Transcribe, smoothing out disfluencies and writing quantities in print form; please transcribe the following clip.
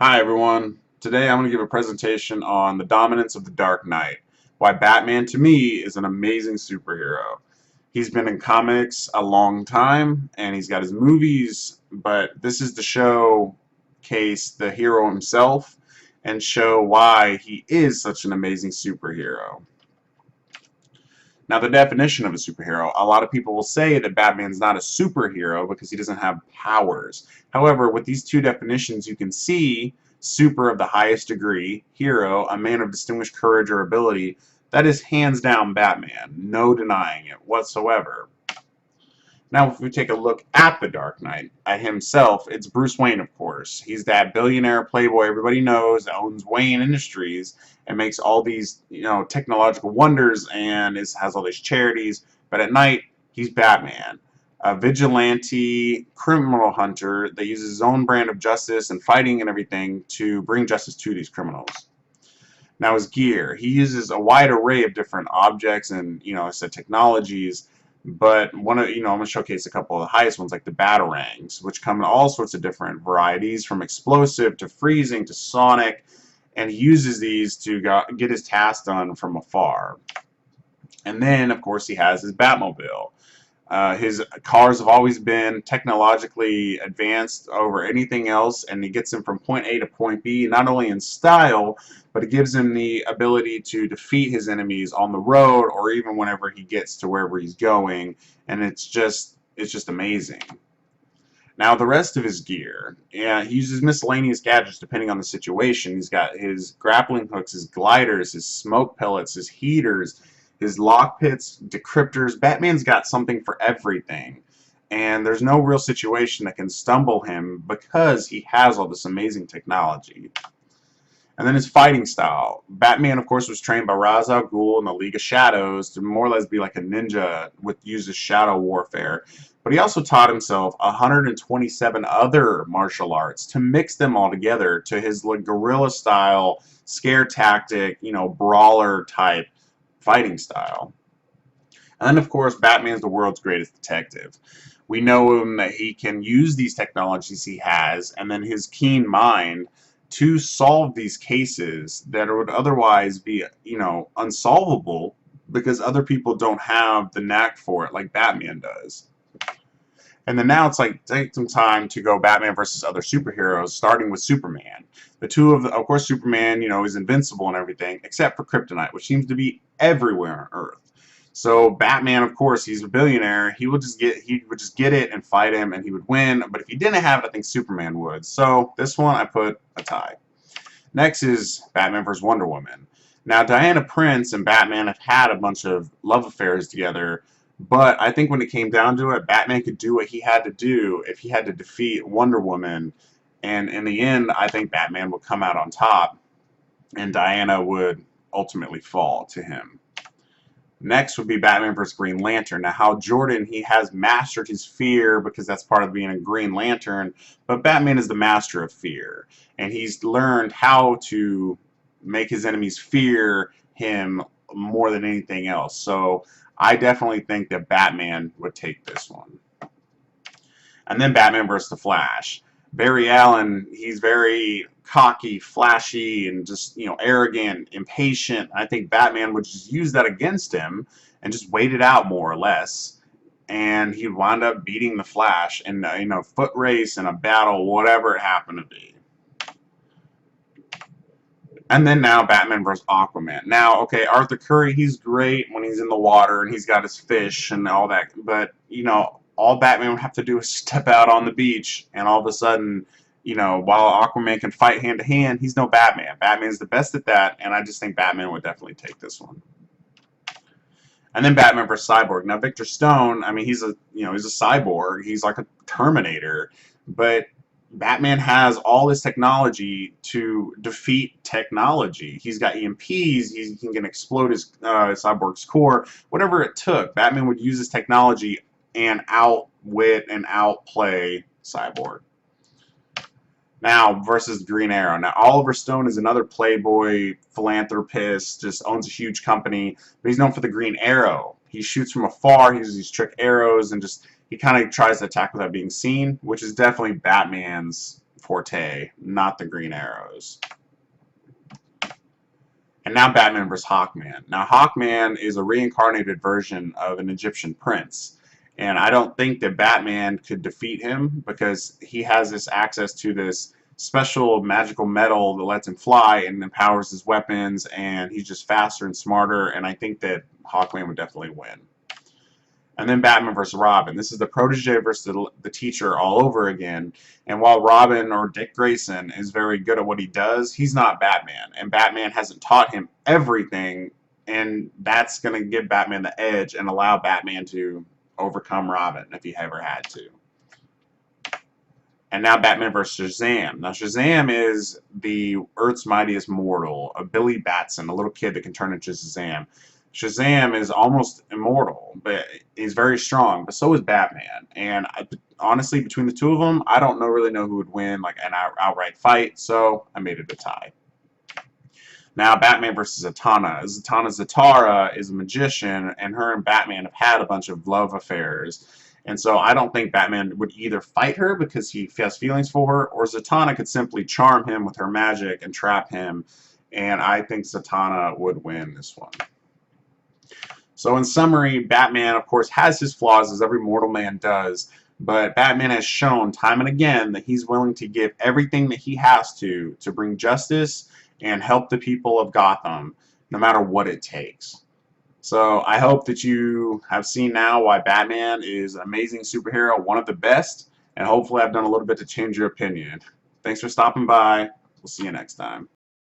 Hi everyone. Today I'm going to give a presentation on the dominance of the Dark Knight. Why Batman to me is an amazing superhero. He's been in comics a long time and he's got his movies, but this is to showcase the hero himself and show why he is such an amazing superhero. Now, the definition of a superhero, a lot of people will say that Batman's not a superhero because he doesn't have powers. However, with these two definitions, you can see super of the highest degree, hero, a man of distinguished courage or ability. That is hands down Batman. No denying it whatsoever. Now, if we take a look at the Dark Knight, at himself, it's Bruce Wayne, of course. He's that billionaire playboy everybody knows that owns Wayne Industries and makes all these, technological wonders and has all these charities. But at night, he's Batman, a vigilante criminal hunter that uses his own brand of justice and fighting and everything to bring justice to these criminals. Now, his gear, he uses a wide array of different objects and, I said technologies. But I'm going to showcase a couple of the highest ones, like the batarangs, which come in all sorts of different varieties, from explosive to freezing to sonic, and he uses these to get his tasks done from afar. And then, of course, he has his Batmobile. His cars have always been technologically advanced over anything else, and he gets him from point A to point B, not only in style, but it gives him the ability to defeat his enemies on the road or even whenever he gets to wherever he's going, and it's just amazing. Now, the rest of his gear, yeah, he uses miscellaneous gadgets depending on the situation. He's got his grappling hooks, his gliders, his smoke pellets, his heaters, his lockpicks, decryptors. Batman's got something for everything. And there's no real situation that can stumble him because he has all this amazing technology. And then his fighting style. Batman, of course, was trained by Ra's al Ghul in the League of Shadows to more or less be like a ninja with uses shadow warfare. But he also taught himself 127 other martial arts to mix them all together to his like guerrilla style, scare tactic, brawler type fighting style. And then, of course, Batman's the world's greatest detective. We know him that he can use these technologies he has and then his keen mind to solve these cases that would otherwise be, unsolvable because other people don't have the knack for it like Batman does. And then now it's like, take some time to go Batman versus other superheroes, starting with Superman. Of course, Superman, is invincible and everything, except for kryptonite, which seems to be everywhere on Earth. So Batman, of course, he's a billionaire. He would just get it and fight him, and he would win. But if he didn't have it, I think Superman would. So this one, I put a tie. Next is Batman vs. Wonder Woman. Now, Diana Prince and Batman have had a bunch of love affairs together, but I think when it came down to it, Batman could do what he had to do if he had to defeat Wonder Woman. And in the end, I think Batman would come out on top, and Diana would ultimately fall to him. Next would be Batman vs. Green Lantern. Now, Hal Jordan, he has mastered his fear because that's part of being a Green Lantern, but Batman is the master of fear, and he's learned how to make his enemies fear him more than anything else. So I definitely think that Batman would take this one. And then Batman vs. the Flash. Barry Allen, he's very cocky, flashy, and just, arrogant, impatient. I think Batman would just use that against him and just wait it out more or less. And he'd wind up beating the Flash in a foot race, in a battle, whatever it happened to be. And then now Batman vs. Aquaman. Now, okay, Arthur Curry, he's great when he's in the water and he's got his fish and all that. But, all Batman would have to do is step out on the beach and all of a sudden, while Aquaman can fight hand to hand, he's no Batman. Batman's the best at that, and I just think Batman would definitely take this one. And then Batman vs. Cyborg. Now, Victor Stone, I mean, he's a cyborg. He's like a Terminator. But Batman has all this technology to defeat technology. He's got EMPs. He can explode his cyborg's core. Whatever it took, Batman would use his technology and outwit and outplay Cyborg. Now, versus Green Arrow. Now, Oliver Stone is another playboy, philanthropist, just owns a huge company, but he's known for the Green Arrow. He shoots from afar, he uses these trick arrows, and he kind of tries to attack without being seen, which is definitely Batman's forte, not the green arrows. And now Batman vs. Hawkman. Now Hawkman is a reincarnated version of an Egyptian prince. And I don't think that Batman could defeat him because he has this access to this special magical metal that lets him fly and empowers his weapons, and he's just faster and smarter, and I think that Hawkman would definitely win. And then Batman vs. Robin. This is the protege versus the teacher all over again. And while Robin, or Dick Grayson, is very good at what he does, he's not Batman. And Batman hasn't taught him everything, and that's going to give Batman the edge and allow Batman to overcome Robin if he ever had to. And now Batman vs. Shazam. Now Shazam is the Earth's mightiest mortal, a Billy Batson, a little kid that can turn into Shazam. Shazam is almost immortal, but he's very strong, but so is Batman. And honestly, between the two of them, I don't really know who would win like an outright fight, so I made it a tie. Now Batman vs. Zatanna. Zatara is a magician, and her and Batman have had a bunch of love affairs. And so I don't think Batman would either fight her because he has feelings for her, or Zatanna could simply charm him with her magic and trap him. And I think Zatanna would win this one. So in summary, Batman, of course, has his flaws, as every mortal man does, but Batman has shown time and again that he's willing to give everything that he has to bring justice and help the people of Gotham, no matter what it takes. So I hope that you have seen now why Batman is an amazing superhero, one of the best, and hopefully I've done a little bit to change your opinion. Thanks for stopping by. We'll see you next time.